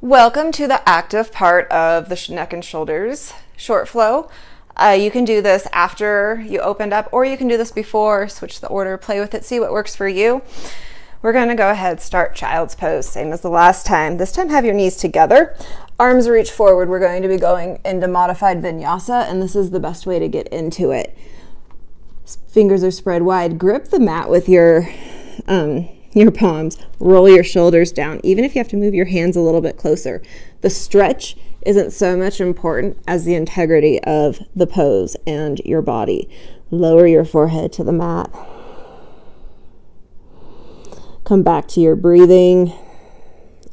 Welcome to the active part of the neck and shoulders short flow. You can do this after you opened up, or you can do this before. Switch the order, play with it, see what works for you. We're going to go ahead, start child's pose, same as the last time. This time have your knees together, arms reach forward. We're going to be going into modified vinyasa, and this is the best way to get into it. Fingers are spread wide. Grip the mat with your palms. Roll your shoulders down, even if you have to move your hands a little bit closer. The stretch isn't so much important as the integrity of the pose and your body. Lower your forehead to the mat. Come back to your breathing.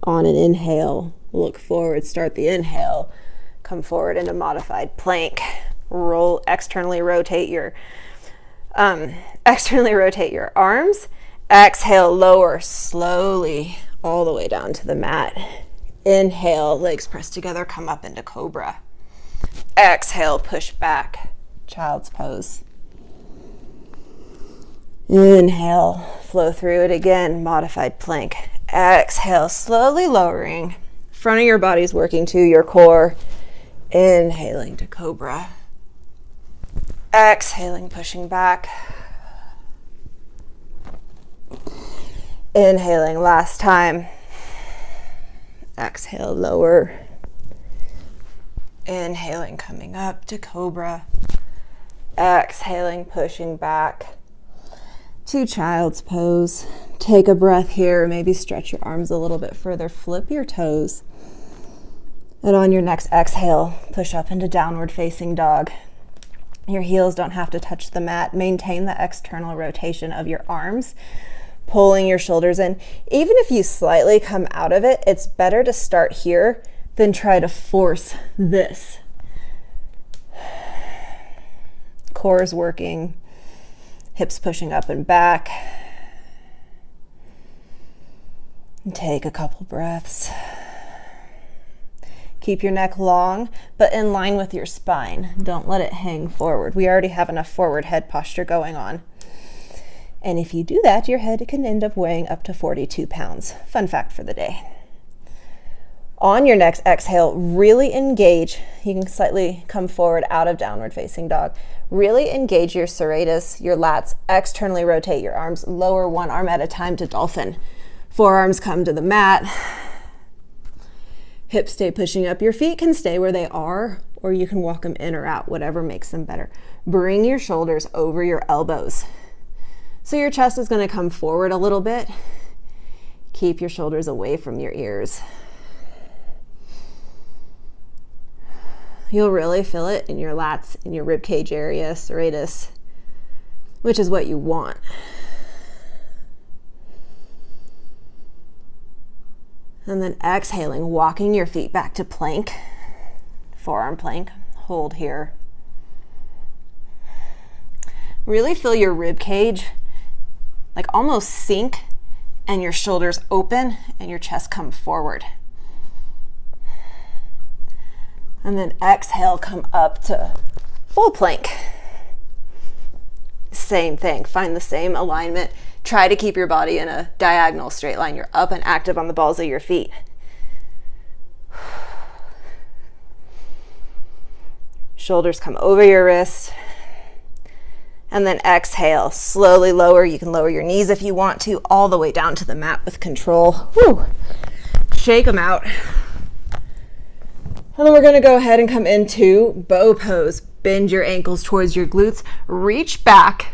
On an inhale, look forward, start the inhale. Come forward into modified plank. Roll, externally rotate your arms. Exhale, lower slowly all the way down to the mat. Inhale, legs pressed together, come up into cobra. Exhale, push back, child's pose. Inhale, flow through it again, modified plank. Exhale, slowly lowering. Front of your body's working to your core. Inhaling to cobra. Exhaling, pushing back. Inhaling last time. Exhale, lower. Inhaling, coming up to cobra. Exhaling, pushing back to child's pose. Take a breath here. Maybe stretch your arms a little bit further. Flip your toes. And on your next exhale, push up into downward facing dog. Your heels don't have to touch the mat. Maintain the external rotation of your arms, pulling your shoulders in. Even if you slightly come out of it, it's better to start here than try to force this. Core is working, hips pushing up and back. And take a couple breaths. Keep your neck long, but in line with your spine. Don't let it hang forward. We already have enough forward head posture going on. And if you do that, your head can end up weighing up to 42 pounds. Fun fact for the day. On your next exhale, really engage. You can slightly come forward out of downward facing dog. Really engage your serratus, your lats. Externally rotate your arms. Lower one arm at a time to dolphin. Forearms come to the mat. Hips stay pushing up. Your feet can stay where they are, or you can walk them in or out, whatever makes them better. Bring your shoulders over your elbows. So your chest is going to come forward a little bit. Keep your shoulders away from your ears. You'll really feel it in your lats, in your rib cage area, serratus, which is what you want. And then exhaling, walking your feet back to plank, forearm plank. Hold here. Really feel your rib cage like almost sink, and your shoulders open and your chest come forward. And then exhale, come up to full plank. Same thing, find the same alignment. Try to keep your body in a diagonal straight line. You're up and active on the balls of your feet. Shoulders come over your wrists. And then exhale, slowly lower. You can lower your knees if you want to, all the way down to the mat with control. Woo. Shake them out. And then we're going to go ahead and come into bow pose. Bend your ankles towards your glutes. Reach back.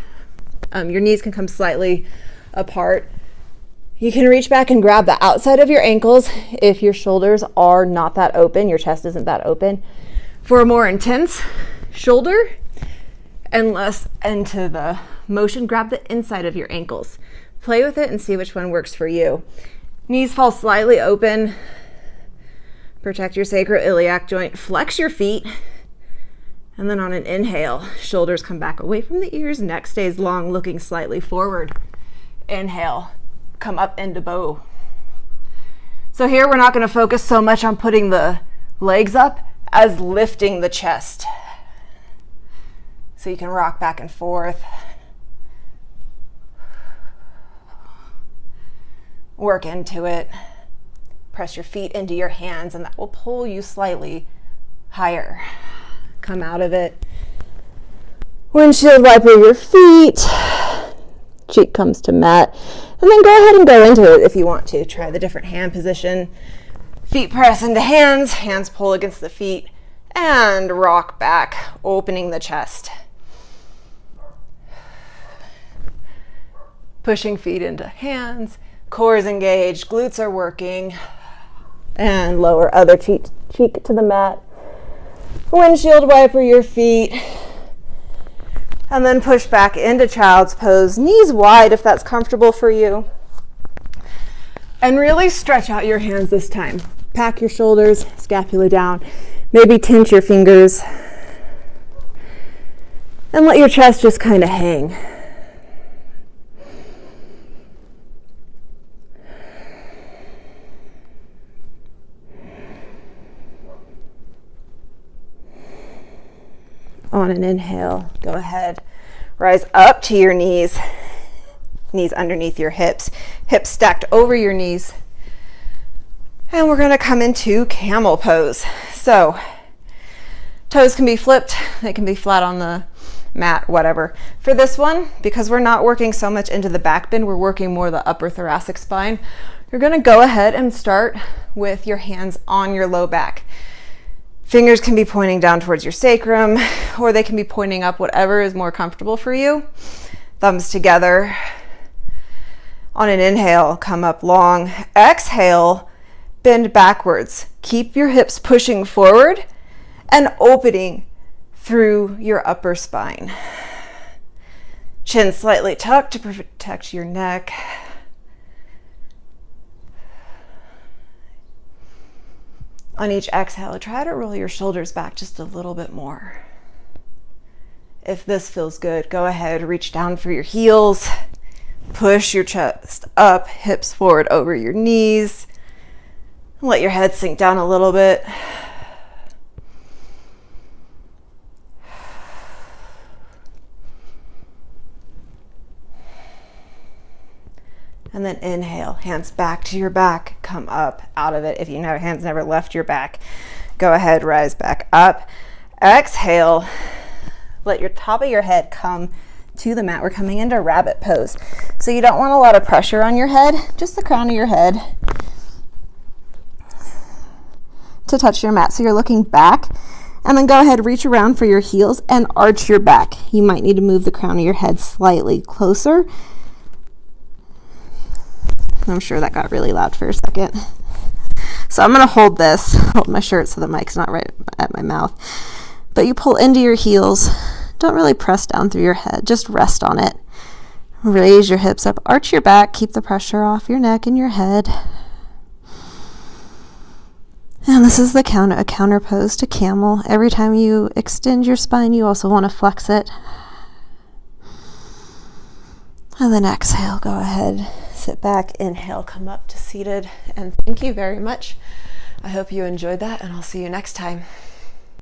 Your knees can come slightly apart. You can reach back and grab the outside of your ankles if your shoulders are not that open, your chest isn't that open. For a more intense shoulder and less into the motion, grab the inside of your ankles. Play with it and see which one works for you. Knees fall slightly open. Protect your sacroiliac joint. Flex your feet. And then on an inhale, shoulders come back away from the ears. Neck stays long, looking slightly forward. Inhale, come up into bow. So here we're not going to focus so much on putting the legs up as lifting the chest. So you can rock back and forth. Work into it. press your feet into your hands, and that will pull you slightly higher. Come out of it. Windshield wiper your feet. Cheek comes to mat. And then go ahead and go into it if you want to. Try the different hand position. Feet press into hands. Hands pull against the feet. And rock back, opening the chest. Pushing feet into hands. Core is engaged. Glutes are working. And lower other cheek to the mat. Windshield wiper your feet. And then push back into child's pose. Knees wide if that's comfortable for you. And really stretch out your hands this time. Pack your shoulders, scapula down. Maybe tinch your fingers. And let your chest just kind of hang. On an inhale, go ahead. Rise up to your knees. Knees underneath your hips. Hips stacked over your knees. And we're going to come into camel pose. So, toes can be flipped. They can be flat on the mat, whatever. For this one, because we're not working so much into the back bend, we're working more the upper thoracic spine. You're going to go ahead and start with your hands on your low back. Fingers can be pointing down towards your sacrum, or they can be pointing up, whatever is more comfortable for you. Thumbs together. On an inhale, come up long. Exhale, bend backwards. Keep your hips pushing forward and opening through your upper spine. Chin slightly tucked to protect your neck. On each exhale, try to roll your shoulders back just a little bit more. If this feels good, go ahead, reach down for your heels. Push your chest up, hips forward over your knees. Let your head sink down a little bit. And then inhale, hands back to your back, come up out of it. If you know hands never left your back, go ahead, rise back up. Exhale, let your top of your head come to the mat. We're coming into rabbit pose. So you don't want a lot of pressure on your head, just the crown of your head to touch your mat. So you're looking back, and then go ahead, reach around for your heels and arch your back. You might need to move the crown of your head slightly closer. I'm sure that got really loud for a second. So I'm going to hold my shirt so the mic's not right at my mouth. But you pull into your heels. Don't really press down through your head. Just rest on it. Raise your hips up. Arch your back. Keep the pressure off your neck and your head. And this is a counter pose to camel. Every time you extend your spine, you also want to flex it. And then exhale, go ahead. Sit back, inhale, come up to seated, and thank you very much. I hope you enjoyed that, and I'll see you next time.